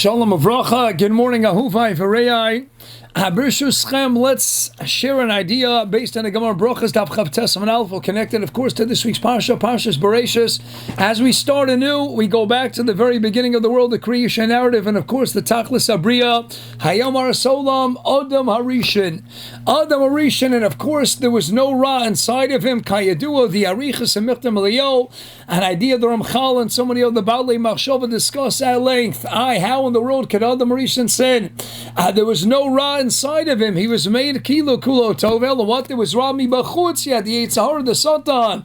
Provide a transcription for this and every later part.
Shalom Avracha. Good morning, Ahuvai Varei. Let's share an idea based on the Gemara Brachas Daf Chav Tes Amud Aleph, connected, of course, to this week's Parsha, Parshas Beraishis. As we start anew, we go back to the very beginning of the world, the creation narrative, and of course, the Tachlis Abriya, Hayom Solam, Adam Harishan, and of course, there was no Ra inside of him. Kayadua, the Arichas and Michtam Eliyahu, an idea the Ramchal and so many other Baalei Machshava discuss at length. How in the world could Adam Harishan sin? There was no Ra inside of him. He was made kilo kulo tovel. What there was Rami bachutz. He had the Yitzhar, the Satan,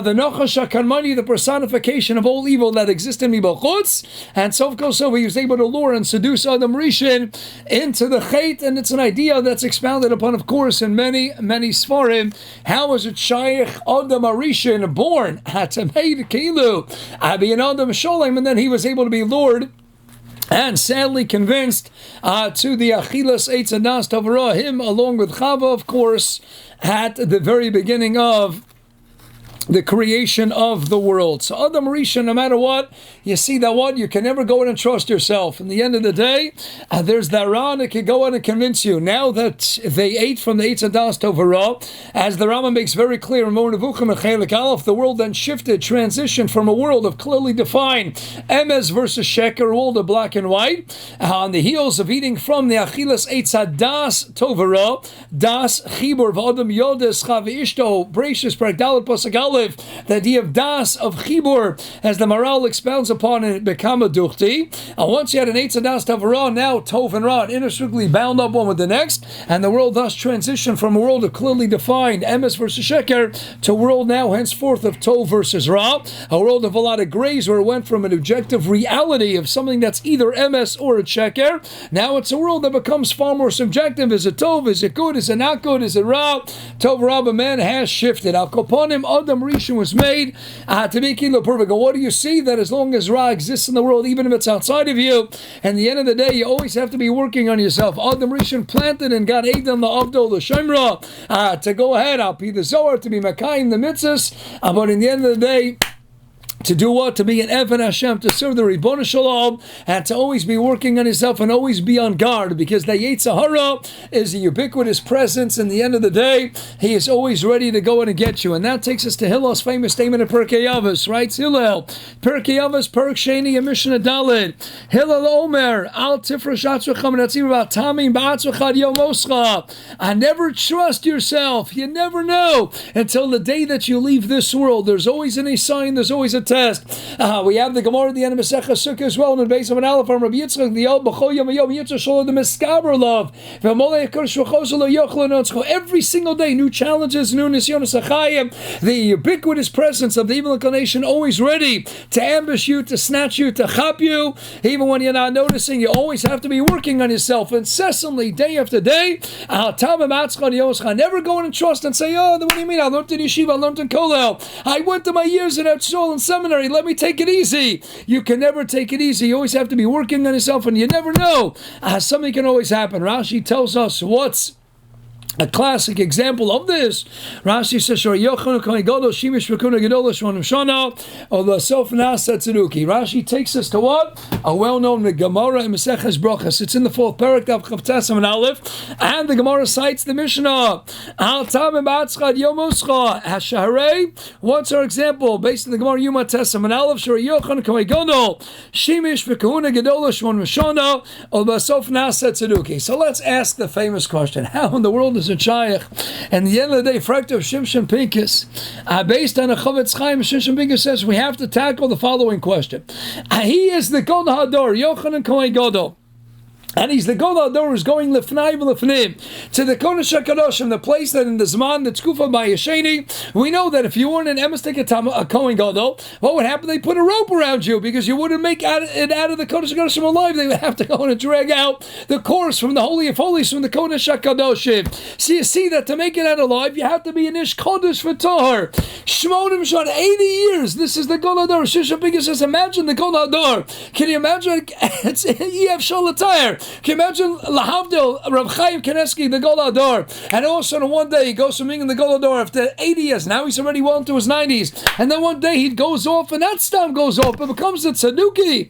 the Nachash Hakarmani, the personification of all evil that exists in bachutz. And so he was able to lure and seduce Adam Rishon into the Chait. And it's an idea that's expounded upon, of course, in many Sfarim. How was it Shaykh Adam Rishon born at made kilo being Adam Sholem, and then he was able to be lured and sadly convinced to the Achilas Eytan Tavara, him along with Chava, of course, at the very beginning of the creation of the world. So Adam Rishon, no matter what, you see that what? You can never go in and trust yourself. In the end of the day, there's that Ra that can go in and convince you. Now that they ate from the Eitz Hadas Tovara, as the Rama makes very clear in Mor Nevuchim and Chelik Aleph, the world then shifted, transitioned from a world of clearly defined Emes versus Sheker, a world of black and white, on the heels of eating from the Achilas Eitz Hadas Tovara, Das Chibur V'Adam Yodes Chav Ishto, Beraishis Perek Dalet Pasuk Aleph, the idea of Das, of Chibur, as the Maral expounds upon it, Bekama Duchti. And once you had an Eitz Hadas Tavara, now Tov and Ra, inextricably bound up one with the next, and the world thus transitioned from a world of clearly defined Emes versus Sheker to a world now henceforth of Tov versus Ra, a world of a lot of grays where it went from an objective reality of something that's either Emes or it's Sheker. Now it's a world that becomes far more subjective. Is it Tov? Is it good? Is it not good? Is it Ra? Tov Ra, but man has shifted. Al Koponim Adam Rishon was made to be kilo perfect. And what do you see? That as long as Ra exists in the world, even if it's outside of you, and the end of the day, you always have to be working on yourself. Adam Rishon planted and got Eytan the Avdol, the Shemra, to go ahead, I'll be the Zohar, to be Makayim, the Mitzvahs, but in the end of the day, to do what? To be an Evan Hashem, to serve the Ribbon Shalom, and to always be working on yourself and always be on guard, because the Yetzer Hara is a ubiquitous presence. In the end of the day, he is always ready to go in and get you. And that takes us to Hillel's famous statement of Perkei Avos, right? Hillel, Perkei Avos, Perk Sheni, and Mishnah Daled. Hillel Omer, Al Tifresh Atzvacham, and Atzim about Tamim Ba'atzvachad Yomoscha. I never trust yourself. You never know until the day that you leave this world. There's always a sign, there's always a test. We have the Gemara at the end of Masechah Sukkah as well, and the base of an Aleph from Rabbi Yitzchak, the Yom B'chol Yom Yom Yitzchak Shalom the Meskaber love. Every single day, new challenges, new Nisyonos Achayim, the ubiquitous presence of the evil inclination, always ready to ambush you, to snatch you, to chop you, even when you're not noticing. You always have to be working on yourself incessantly, day after day. Never go in and trust and say, oh, what do you mean? I learned in yeshiva, I learned in kollel, I went to my years in Etzol and seminary, let me take it easy. You can never take it easy. You always have to be working on yourself, and you never know. Something can always happen. Rashi tells us what's a classic example of this. Rashi says, Rashi takes us to what? A well-known Gemara in Maseches Brachas. It's in the fourth parak of Chav Tes Amud Aleph, and the Gemara cites the Mishnah. What's our example? Based on the Gemara Yuma Tes Amud Aleph, so let's ask the famous question: how in the world is a Shaykh? And the end of the day, Frakta of Shimshon Pinkus, based on a Chavetz Chaim, Shimshon Pinkus says we have to tackle the following question. He is the Gadol Hador, Yochanan Kohen Gadol. And he's the Gadol Hador who's going lefnai v'lefnim to the Kodesh HaKadoshim, the place that in the Zman, the Tzkufa by Yesheni, we know that if you weren't an Emes a Kohen Gadol, what would happen? They put a rope around you because you wouldn't make it out of the Kodesh HaKadoshim alive. They would have to go in and drag out the course from the Holy of Holies, from the Kodesh HaKadoshim. So you see that to make it out alive, you have to be an Ish Kodesh for Tahar. Shmonim Shon, 80 years. This is the Gadol Hador. Shishon Pinkus says, imagine the Gadol Hador. Can you imagine? It's Yev Shalatayr. Can you imagine Lahavdil, Rav Chaim Kaneski, the Golador, and all of a sudden one day he goes from being in the Golador after 80 years, now he's already well into his 90s, and then one day he goes off, and that stam goes off, it becomes a Tzaduki.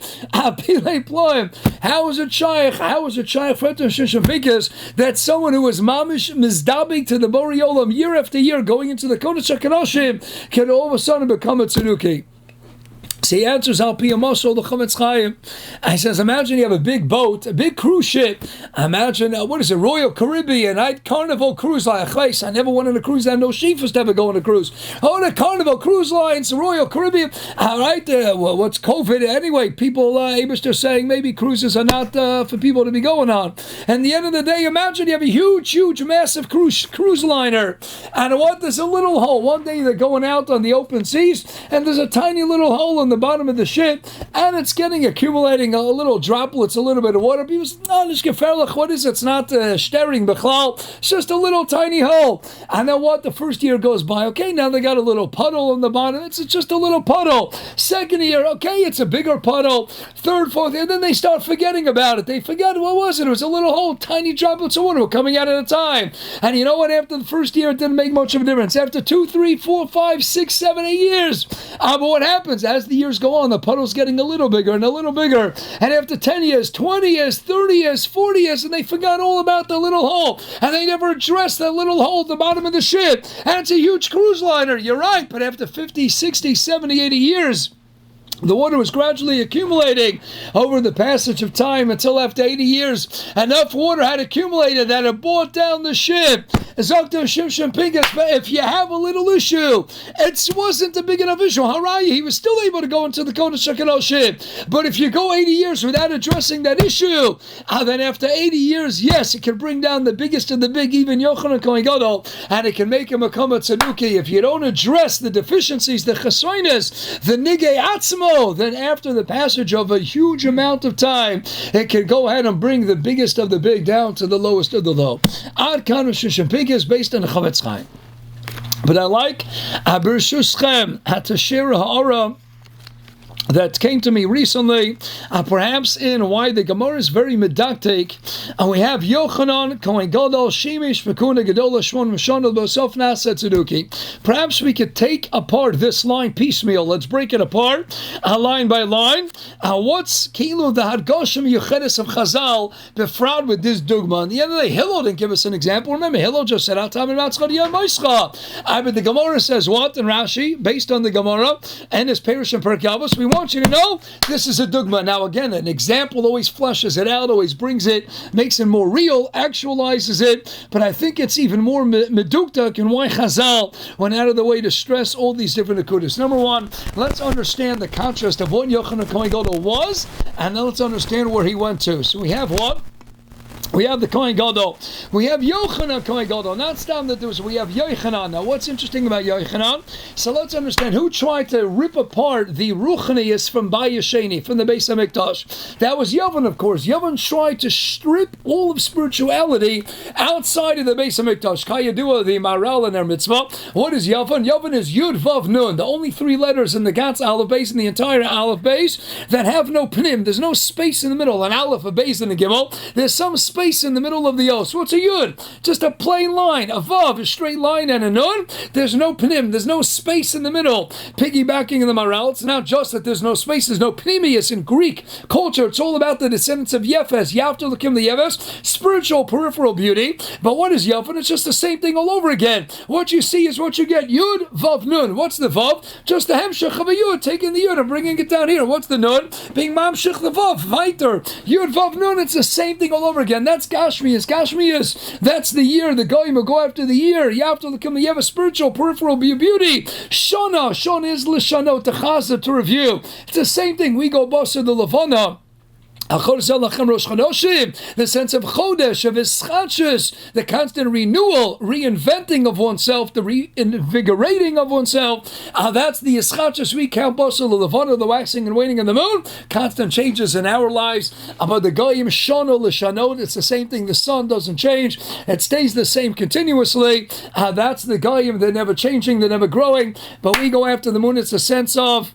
How is it shaykh? How is it shaykh that someone who is mamish mizdabik to the Borei Olam year after year, going into the Kodesh HaKadoshim, can all of a sudden become a Tzaduki? So he answers Al Pi Moshe the Chametz Chaim. He says, imagine you have a big boat, a big cruise ship. Imagine, what is it, Royal Caribbean, Carnival Cruise Line. I never went on a cruise line, no sheafas to ever go on a cruise. Oh, the Carnival Cruise Lines, Royal Caribbean. All right, what's COVID? Anyway, people, are saying maybe cruises are not for people to be going on. And at the end of the day, imagine you have a huge, massive cruise liner. And what? There's a little hole. One day they're going out on the open seas, and there's a tiny little hole in the bottom of the ship, and it's accumulating a little droplets, a little bit of water. People say, "No, this geferlich. What is it? It's not stering bechlal. It's just a little tiny hole." And then what? The first year goes by. Okay, now they got a little puddle on the bottom. It's just a little puddle. Second year, okay, it's a bigger puddle. Third, fourth, and then they start forgetting about it. They forget, what was it? It was a little hole, tiny droplets of water were coming out at a time. And you know what? After the first year, it didn't make much of a difference. After 2, 3, 4, 5, 6, 7, 8 years, but what happens as the years go on? The puddle's getting a little bigger and a little bigger. And after 10 years, 20 years, 30 years, 40 years, and they forgot all about the little hole. And they never addressed that little hole at the bottom of the ship. And it's a huge cruise liner. You're right, but after 50, 60, 70, 80 years, the water was gradually accumulating over the passage of time until after 80 years, enough water had accumulated that it brought down the ship. But if you have a little issue, it wasn't a big enough issue. Haraya, he was still able to go into the Kodesh HaKadoshim. But if you go 80 years without addressing that issue, then after 80 years, yes, it can bring down the biggest of the big, even Yochanan Kohen Gadol, and it can make him become a Tzaduki. If you don't address the deficiencies, the chesronos, the nigei atzmo, then after the passage of a huge amount of time, it can go ahead and bring the biggest of the big down to the lowest of the low. Ad kan Shishim is based on the Chavetz Chaim. But I like Beraishis to share ha'ara that came to me recently, perhaps in why the Gemara is very medactic, and we have Yochanan Kohen Gadol Shemish V'Kuna Gedola Shmon Mishonel B'Sof Nasa Tzeduki. Perhaps we could take apart this line piecemeal. Let's break it apart, line by line. What's Kilu the Hadgoshim Yuchedes of Chazal befraud with this dogma? And the end of the day, Hillel didn't give us an example. Remember, Hillel just said Atam and Matzchad Yom Moischa. But the Gemara says what? And Rashi, based on the Gemara and his Perush and Perkavos, we want you to know this is a dogma. Now again, an example always flushes it out, always brings it, makes it more real, actualizes it, but I think it's even more meduktak and why Chazal went out of the way to stress all these different akudas. Number one, let's understand the contrast of what Yochanan Kohen Gadol was, and then let's understand where he went to. So we have what? We have the Kohen Gadol. We have Yochanan Kohen Gadol. Not Stam that there was. We have Yochanan. Now, what's interesting about Yochanan? So let's understand who tried to rip apart the Ruchnius from Bayesheni, from the Beis HaMikdash. That was Yavan, of course. Yavan tried to strip all of spirituality outside of the Beis HaMikdash. Kayadua, the Maral and their mitzvah. What is Yavan? Yavan is Yud Vav Nun, the only 3 letters in the Gatz Aleph Beis, in the entire Aleph Beis, that have no pnim. There's no space in the middle. An Aleph, a Beis, and a Gimel. There's some space in the middle of the O. So what's a Yud? Just a plain line. A Vav, a straight line, and a Nun. There's no Pnim. There's no space in the middle. Piggybacking in the Maral, it's not just that there's no space. There's no Pnimius in Greek culture. It's all about the descendants of Yefes. Yavta Lakim the Yefes. Spiritual, peripheral beauty. But what is Yavon? It's just the same thing all over again. What you see is what you get. Yud, Vav, Nun. What's the Vav? Just the Hemshech of a Yud. Taking the Yud and bringing it down here. What's the Nun? Being Mamshech the Vav. Weiter. Yud, Vav, Nun. It's the same thing all over again. That's Gashmias. Gashmias, that's the year. The Goyim will go after the year. You have a spiritual, peripheral beauty. Shana is Lishano, to Chaza, to review. It's the same thing. We go Basa the Levana. The sense of chodesh, of ischachus, the constant renewal, reinventing of oneself, the reinvigorating of oneself. That's the ischachus we count basel, the levana, the waxing and waning of the moon. Constant changes in our lives. About the goyim shano l'shanot, it's the same thing. The sun doesn't change; it stays the same continuously. That's the goyim. They're never changing. They're never growing. But we go after the moon. It's a sense of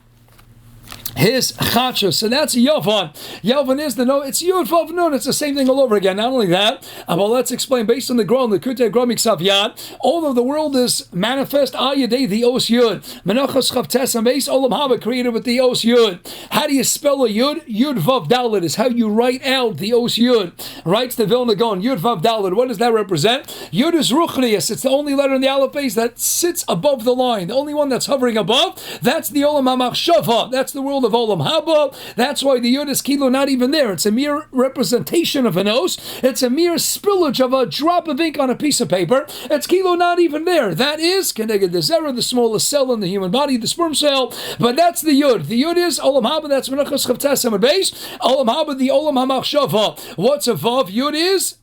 his chachos. So that's Yovan. Yovan is the no. It's Yud Vav Nun. It's the same thing all over again. Not only that, but let's explain based on the Gron, the Kutei Gromik Savyad. Although the world is manifest, Ayadei the Os Yud. Menachos Chavtes and base Olam Haba created with the Os Yud. How do you spell a Yud? Yud Vav Dalet is how you write out the Os Yud. Writes the Vilna Gaon. Yud Vav Dalet. What does that represent? Yud is Ruchnius. It's the only letter in the alphabet that sits above the line. The only one that's hovering above. That's the Olam HaMachshava. That's the world of Olam Haba. That's why the Yud is Kilo not even there. It's a mere representation of an os. It's a mere spillage of a drop of ink on a piece of paper. It's Kilo not even there. That is Keneged the Zera, the smallest cell in the human body, the sperm cell. But that's the Yud. The Yud is Olam Haba. That's Menachos Chavtes Amud Beis. Olam Haba, the Olam HaMachshava. What's a Vav? Yud is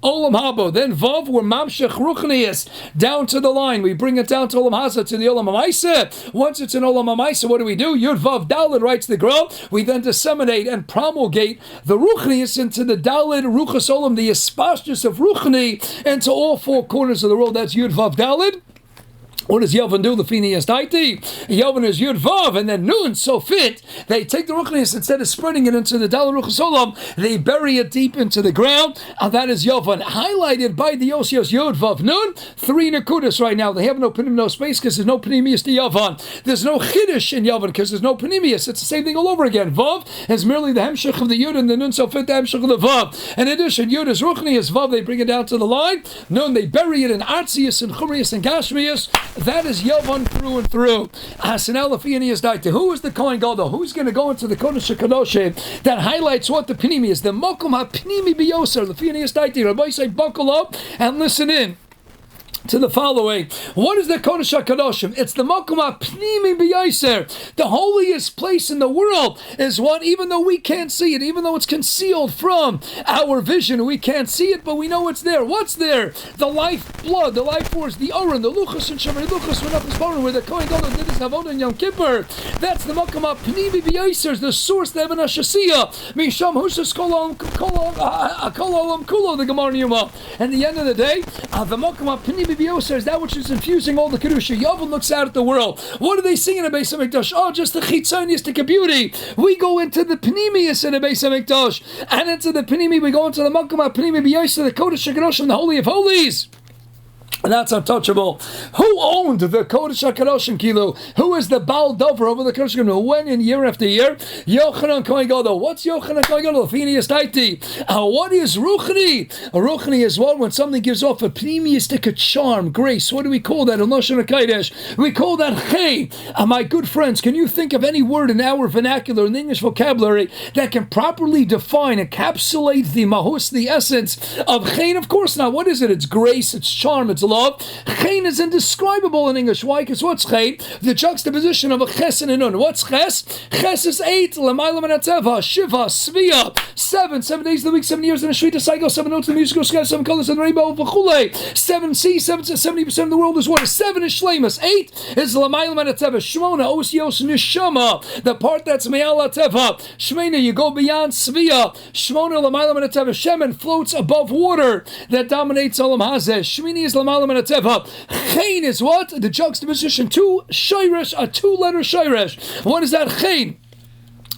Olam Haba. Then Vav, we're Mamshech Ruchnius down to the line. We bring it down to Olam Haza, to the Olam HaMaisa. Once it's in Olam HaMaisa, what do? Yud Vav Dalet, writes the Gra. We then disseminate and promulgate the Ruchnius into the Dalet Ruchas Olam, the Espashtus of Ruchni, into all four corners of the world. That's Yud Vav Dalet. What does Yovan do? The Finias Daiti. Yovan is Yud Vav, and then Nun, so fit. They take the Ruchnius, instead of spreading it into the Dalet Ruchas Olam, they bury it deep into the ground, and that is Yovan. Highlighted by the Osios Yud Vav Nun, 3 Nakudas right now. They have no Panim, no space, because there's no Panemius to Yovan. There's no Chiddush in Yovan, because there's no Panemius. It's the same thing all over again. Vav is merely the Hemshech of the Yud, and the Nun, so fit the Hemshech of the Vav. In addition, Yud is Ruchnius, Vav, they bring it down to the line. Nun, they bury it in Artzius, and Chumrius, and Gashmius. That is Yovan through and through. Who is the Kohen Gadol? Who's going to go into the Kodesh HaKadoshim that highlights what the Pnimi is? The Mokum HaPnimi Biyoser. The Finias Daiti. Rabbi say, buckle up and listen in to the following. What is the Kodesh HaKadoshim? It's the Makom HaPnimi B'Yoser. The holiest place in the world is what, even though we can't see it, even though it's concealed from our vision, we can't see it, but we know it's there. What's there? The life blood, the life force, the Oren, the Luchas and Shemar Luchas, where the Kohen Gadol did his Avodah in Yom Kippur. That's the Makom HaPnimi B'Yoser, the source, the Evan HaShasiyah. Misham Hushas Kol Olam Kulo, the Gemara Yuma. And at the end of the day, the Makom HaPnimi B'Yoser is that which is infusing all the Kedusha. Yovan looks out at the world. What do they sing in the Beis HaMikdash? Oh, just the Chitzoniistic beauty. We go into the Pnimius in the Beis HaMikdash, and into the Pnimi we go into the Makom HaPnimi B'Yoser, the Kodesh HaKadoshim, the Holy of Holies. And that's untouchable. Who owned the Kodesh HaKadoshim Kilo? Who is the Baal Dover over the Kodesh HaKadoshim? Who went in year after year? Yochanan Kohen Gadol. What's Yochanan Kohen Gadol? Finias Daiti. What is Ruchni? A Ruchni is what? When something gives off a pneumistic charm, grace. What do we call that? We call that Chay. My good friends, can you think of any word in our vernacular, in the English vocabulary, that can properly define, encapsulate the mahus, the essence of Chay? Of course not. What is it? It's grace, it's charm, it's love. Chen is indescribable in English. Why? Because what's Chen? The juxtaposition of a ches and a nun. What's ches? Ches is 8, L'mayla Menateva, Shiva, Svia, 7 days of the week, 7 years in a Shvita cycle, 7 notes in the musical scale, 7 colors in the rainbow, V'chule, 7 C, 70% of the world is water, 7 is Shlemus, 8 is L'mayla Menateva, Shmona, Osios, Nishama, the part that's Me'ala Teva, Shmena, you go beyond Svia, Shmona, L'mayla Menateva, Shemen floats above water that dominates Olam Hazeh, Shmini is L'mayla Menateva. Chen is what? The juxtaposition, 2 shayresh, a 2-letter shayresh. What is that Chen?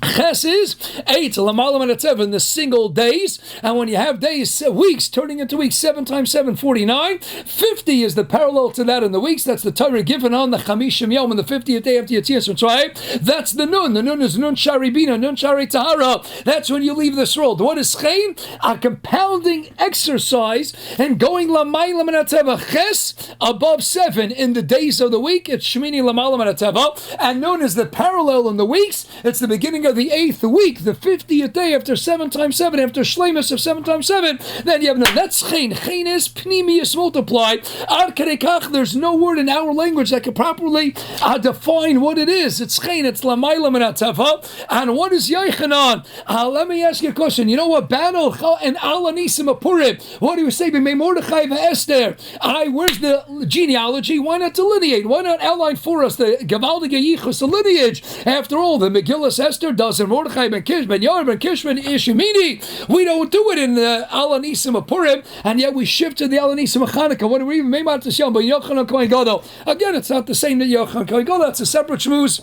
Ches is 8 in the single days, and when you have days, weeks turning into weeks, 7 times 7, 49. 50 is the parallel to that in the weeks. That's the Torah given on the Chamishim Yom, on the 50th day after Yetzias Mitzrayim. That's the Nun. The Nun is Nun Shari Bina, Nun Shari Tahara. That's when you leave this world. What is Chen? A compounding exercise and going Lamayla Menateva. Ches above 7 in the days of the week. It's Shemini Lamayla Menateva, and Nun is the parallel in the weeks. It's the beginning of the 8th week, the 50th day after 7 times 7, after Shlemus of 7 times 7, then you have no. That's Chen. Chen is Pnimius multiplied. Ad Kedekach, there's no word in our language that can properly define what it is. It's Chen, it's Lamayla Menateva. And what is Yochanan? Let me ask you a question. You know what? Battle and Alanisim Apurim. What do you say? B'mei Mordechai Esther. Where's the genealogy? Why not delineate? Why not outline for us the Gavaldige Yichus, the lineage? After all, the Megillas Esther does in Mordechai ben Kish, ben Yair ben Kishman Ishimini. We don't do it in the Alanisim of Purim, and yet we shift to the Alanisim of Chanukah. When we even made out to Shem, but Yochanan Kohen Gadol. Again, it's not the same that Yochanan Kohen Gadol. That's a separate shmooze.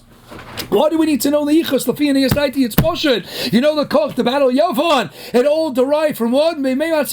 Why do we need to know the Yichus? It's Poshet. You know the Koch, the Battle of Yavan. It all derived from what? What is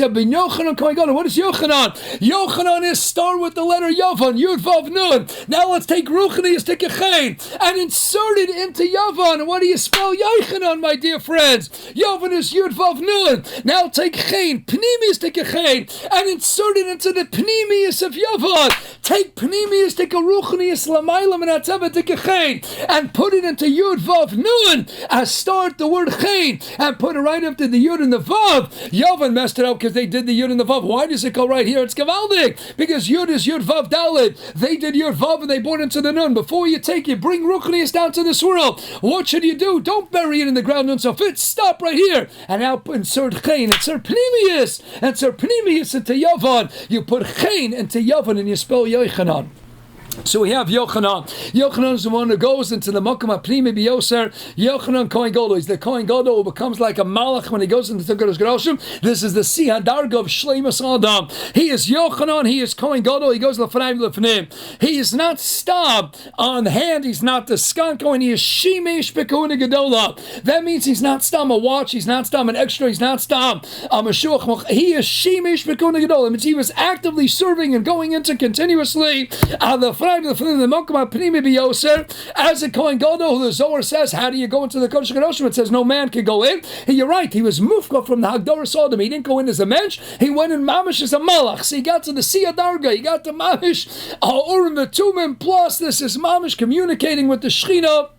Yochanan? Yochanan is start with the letter Yavan, Yud Vav Nun. Now let's take Ruchnius, take a Chain, and insert it into Yavan. What do you spell Yochanan, my dear friends? Yavan is Yud Vav Nun. Now take Chain, Pnimius, take a Chain, and insert it into the Pnimius of Yavan. Take Pnimius, take a Ruchnius, Lamaylam, and Atzava, take a Chain, and put it into Yud Vav Nun, as start the word Chain, and put it right after the Yud and the Vav. Yavan messed it up because they did the Yud and the Vav. Why does it go right here? It's Gavaldik, because Yud is Yud Vav Dalit. They did Yud Vav and they brought it into the Nun. Before you take it, bring Ruchnius down to this world. What should you do? Don't bury it in the ground. Nun so fit. Stop right here. And now insert Chain, insert Pnimius, insert Pnimius into Yavan. You put Chain into Yavan and you spell Yochanan. So we have Yochanan. Yochanan is the one who goes into the Makom HaPnimi B'Yoser. Yochanan Kohen Gadol. He's the Kohen Gadol who becomes like a Malach when he goes into the Kodesh Gedoshim. This is the Siyah Darga of Shleimus Adam. He is Yochanan. He is Kohen Gadol. He goes L'Fanaim L'Fanaim. He is not Stab on hand. He's not the Skan Kohen. He is Shemesh B'Kohen Gedola. That means he's not Stam a watch. He's not Stam an extra. He's not Stam a Meshuach. He is Shemesh B'Kohen Gedola. It means he was actively serving and going into continuously the Makom HaPnimi B'Yoser as a Kohen Gadol. The Zohar says, how do you go into the Kodesh Gedoshim? It says no man can go in. You're right, he was mufka from the Hagdorah Sodom. He didn't go in as a mensch, he went in mamish as a malach. So he got to the Siyah Darga, he got to mamish Urim V'Tumim, plus this is mamish communicating with the Shechina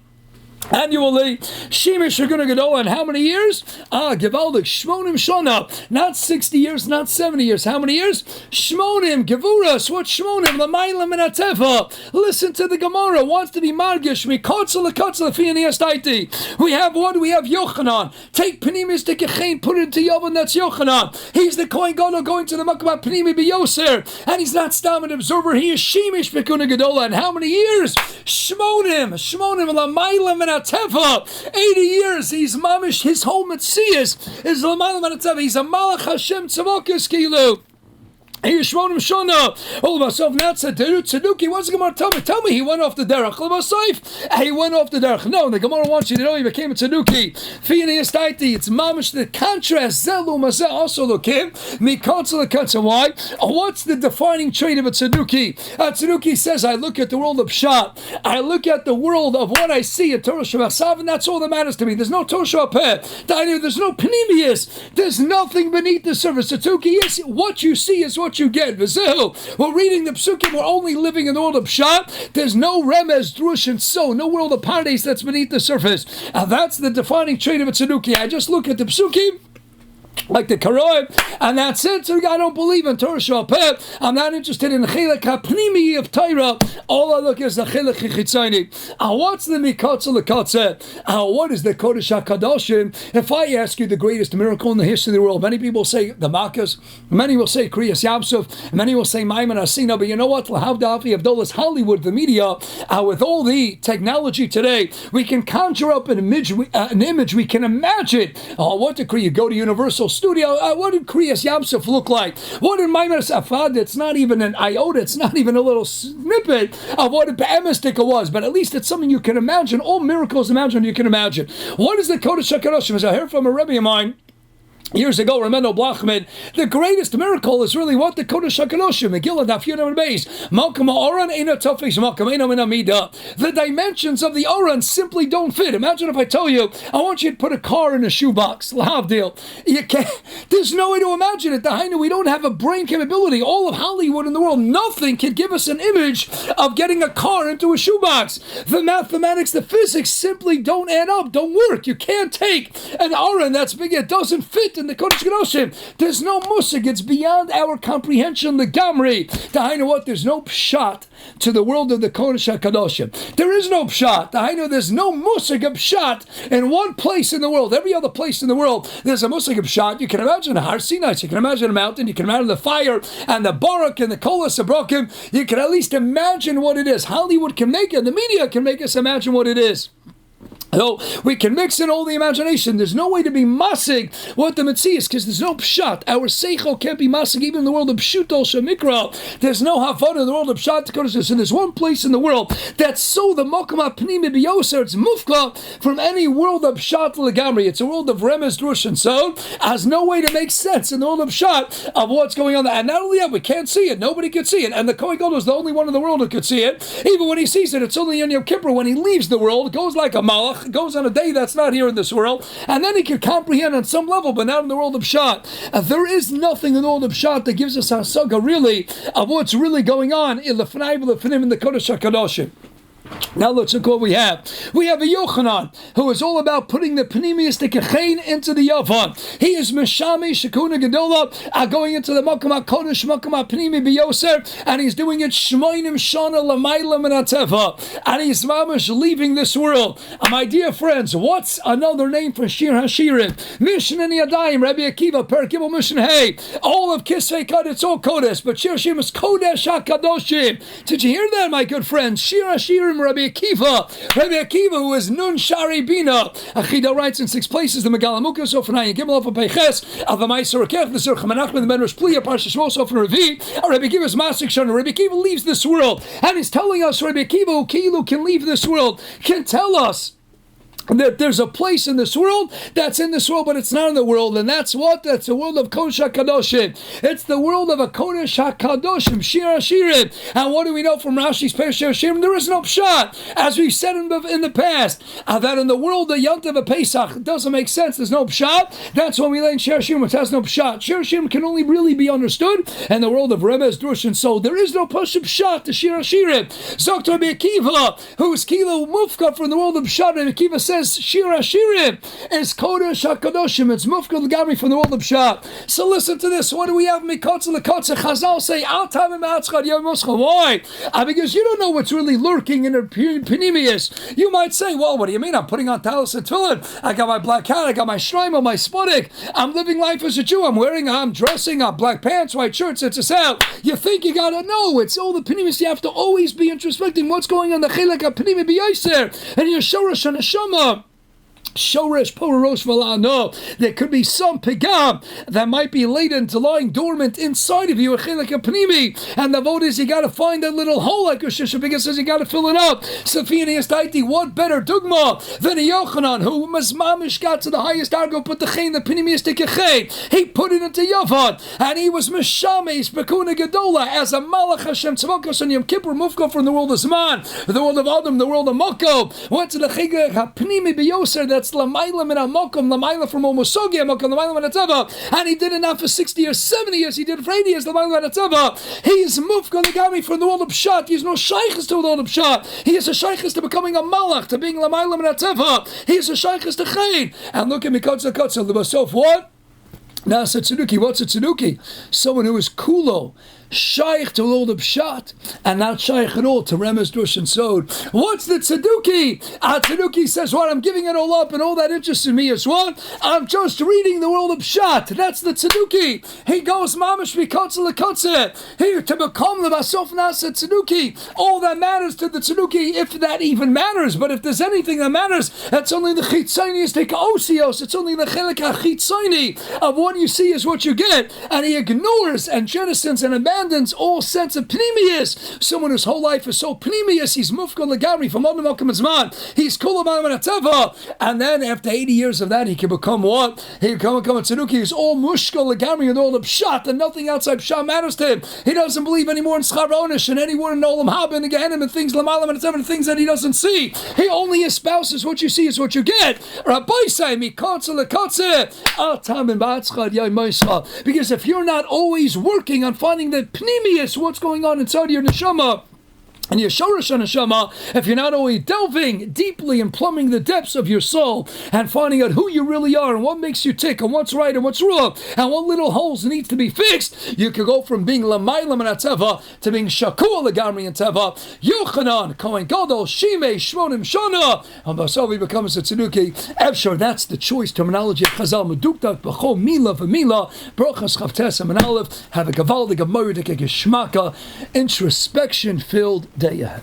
annually. Shemesh Shaguna Gadol, and how many years? Gevaldik, Shmonim Shona. Not 60 years, not 70 years. How many years? Shmonim, Gevuras. What Shmonim? Lamaylam and Ateva. Listen to the Gemara. Wants to be Margish. Mikotzel, Kotzel, Fianiastaiti. We have what? We have Yochanan. Take Pnimis, take a Chain, put it into Yovan, that's Yochanan. He's the Kohen Gadol going to the Makom HaPnimi B'Yoser. And he's not Stam an observer. He is Shemesh B'Kuna Gadola. And how many years? Shmonim, Lamaylam and Teva, 80 years. He's mamish. His whole Metzias is Lamaylam and Teva. He's a Malach Hashem Tzavokis Kilu. He is Shmonim Shona. All of myself not Tzeduki. What's the Gemara tell me? Tell me he went off the derech. He went off the derech. No, the Gemara wants you to know he became a Tzeduki. Fianias Taiti. It's mamish the contrast. Zelu Mazeh also look him. Mikotzel Katza. Why? What's the defining trait of a Tzeduki? A Tzeduki says, I look at the world of Pshat. I look at the world of what I see at Torah Shabbat, and that's all that matters to me. There's no Torah Shabbat. There's no Pnimius. There's nothing beneath the surface. Tzeduki is what you see is what you get. We're reading the Psukim, we're only living in the world of Pshat. There's no Remez, Drush, and so, no world of Pardes that's beneath the surface. And that's the defining trait of a Tzeduki. I just look at the Psukim, like the Karoim, and that's it. So I don't believe in Torah Shabbat. I'm not interested in the Chilek HaPnimi of Torah. All I look is the Chilek HaChitzoni. What's the Mikotzel HaKotze? What is the Kodesh HaKadoshim? If I ask you the greatest miracle in the history of the world, many people say the Makkos, many will say Kriyas Yamsuf, many will say Maimon Asina, but you know what? L'havdafi Abdullah's Hollywood, the media, with all the technology today, we can conjure up an image, we can imagine what the Kriya, go to Universal Studio, what did Kriyas Yamsuf look like? What did Maimon Safad? It's not even an iota, it's not even a little snippet of what a Be'emistika was, but at least it's something you can imagine. All miracles imagine you can imagine. What is the Kodesh HaKadoshim? As I heard from a Rabbi of mine years ago, Ramendo Blachman, the greatest miracle is really what the Kodesh HaKadoshim, Megillah Daf Yud Amud Beis, Malkam HaOran Eina Tofes Malkam Eina Min Amida. The dimensions of the Oran simply don't fit. Imagine if I tell you, I want you to put a car in a shoebox, Lahavdil. You can't. There's no way to imagine it. We don't have a brain capability. All of Hollywood in the world, nothing can give us an image of getting a car into a shoebox. The mathematics, the physics simply don't add up, don't work. You can't take an Oran that's big, it doesn't fit in the Kodesh Gedoshim. There's no musig. It's beyond our comprehension. The Gamri. What? There's no pshat to the world of the Kodesh HaKadoshim. There is no pshat. There's no musig of pshat in one place in the world. Every other place in the world, there's a musig of pshat. You can imagine a Har Sinai. You can imagine a mountain. You can imagine the fire and the barak and the kolas abrokim. You can at least imagine what it is. Hollywood can make it. The media can make us imagine what it is. So we can mix in all the imagination. There's no way to be masig what the Metzias, because there's no pshat. Our seichel can't be masig even in the world of pshutol shemikra. There's no havana in the world of pshat kodesh. And there's one place in the world that's so the mokum hapnimi biyoser. It's mufka from any world of pshat legamri. It's a world of remez drush and so has no way to make sense in the world of pshat of what's going on there. And not only that, we can't see it. Nobody could see it. And the Kohen Gadol is the only one in the world who could see it. Even when he sees it, it's only on Yom Kippur. When he leaves the world, it goes like a malach. Goes on a day that's not here in this world, and then he can comprehend on some level, but not in the world of Pshat. There is nothing in the world of Pshat that gives us a saga really of what's really going on in the Feiner in the Kodesh HaKadoshim. Now let's look what we have. We have a Yochanan who is all about putting the Panemius de Kechain into the Yavan. He is Meshami Shekuna Gedola going into the Makam HaKodesh, Makam HaPnimi Biyoser, and he's doing it Shmoinim Shana Lamayla Menateva, and he's mamash leaving this world. My dear friends, what's another name for Shir Hashirim? Mishnah Yadayim, Rabbi Akiva, Perkibel Mishnah Hey, all of Kisvei Kad, it's all Kodesh, but Shir Hashirim is Kodesh HaKadoshim. Did you hear that, my good friends? Shir Hashirim, Rabbi Akiva, who is Nun Shari Bina. Achida writes in 6 places the Megalamukas of Feiner Gimel of Peiches, of the Meiser Kef, the Sir Chamanach, the Menrosh Pliya, Parsha Shmos of Ravi. Rabbi Akiva's Masik Shana. Rabbi Akiva leaves this world, and he's telling us Rabbi Akiva, who Kilu can leave this world, can tell us that there's a place in this world that's in this world, but it's not in the world, and that's what? That's the world of Kodesh HaKadoshim. It's the world of a Kodesh HaKadoshim, Shir Hashirim. And what do we know from Rashi's Peish Shir Hashirim? There is no pshat, as we've said in the past, that in the world of Yantav of Pesach doesn't make sense. There's no pshat. That's when we learn Shir Hashirim, which has no pshat. Shir Hashirim can only really be understood in the world of Remez, Drush, and so there is no pshat to Shir Hashirim. Zokt Rabbi Akiva, who is Kilo Mufka from the world of pshat. Rabbi Akiva says Shir Hashirim is Kodesh HaKadoshim. It's Mufka L'Gamri from the world of Pshat. So listen to this. What do we have? Mikotza L'Kotza. Chazal say, Al Tamim Atzchad Yom Moscha. Why? Because you don't know what's really lurking in the Panemius. You might say, well, what do you mean? I'm putting on talis and tefillin. I got my black hat. I got my shrine on my sputnik. I'm living life as a Jew. I'm dressing black pants, white shirts. It's a sound. You think you gotta know. It's all the Panemius. You have to always be introspecting what's going on. The Chelek HaPnimi B'Yoser and your Shorash and Neshama. Shoresh Porosh Valano. There could be some pigam that might be latent, lying dormant inside of you, and the vote is you got to find that little hole, like Shishabika says, you got to fill it up. Safini Estaiti, what better dugma than a Yochanan who Mamish got to the highest argo, put the chain, the Pinimistic chain. He put it into Yavan, and he was Mishames Bekuna Gedola as a Malach Hashem Tzavokos and Yom Kippur Mufko from the world of Zman, the world of Adam, the world of Moko. Went to the Chigah Hapnimi Biyoser, that's Lamaila min Amokum, Lamaila from Omosogi Amokum, Lamaila min Atzava, and he did it not for 60 years, 70 years, he did it for 80 years, Lamaila min Atzava. He is Mufka Legami from the world of Pshat. He is no Shaykhs to the world of Pshat. He is a Shaykhs to becoming a Malach, to being Lamaila min Atzava. He is a Shaykhs to Chayin. And look at Mikotza Kotza, the Basof, what? Now, Tzeduki, what's a Tzeduki? Someone who is Kulo, Shaykh to all the Pshat, and not Shaykh at all to Remez, Drush, and Sod. What's the Tzeduki? Tzeduki says, what? I'm giving it all up, and all that interests in me is what? I'm just reading the world of Pshat. That's the Tzeduki. He goes, Mamash Mikotze Lekotze. Here, to become the Basof Nasa Tzeduki. All that matters to the Tzeduki, if that even matters, but if there's anything that matters, that's only the Chitzayni is Teka Osios. It's only the Chelek HaChitzayni of what you see is what you get. And he ignores and jettisons and abandons all sense of pnimius. Someone whose whole life is so pnimius, he's mufka legari from Adam Malcolm Zman. He's kulamam and ateva. And then after 80 years of that, he can become what? He can become a tzeduki. He's all mushka legari and all the pshat, and nothing outside pshat matters to him. He doesn't believe anymore in scharonish and anywhere in olam haba and Gehenim and things lamalam and ateva and things that he doesn't see. He only espouses what you see is what you get. Rabbi say mikotze lekotze atam and ba'atzchad yay moischa. Because if you're not always working on finding the pnimius, what's going on inside your neshama, and your Shorash Neshama, if you're not only delving deeply and plumbing the depths of your soul and finding out who you really are and what makes you tick and what's right and what's wrong and what little holes needs to be fixed, you could go from being Lamaylam and Ateva to being Shakua Legamri and Teva. Yochanan, Kohen Gadol, Shimei, Shmonim, Shana, and Basavi becomes a Tzeduki. Efshar, that's the choice terminology of Chazal, Meduktak, B'chol, Mila, V'mila, Brochas, Chavtes, and Aleph, have a Gavaldig, a Moedik, a Geshmaka, introspection-filled day ahead.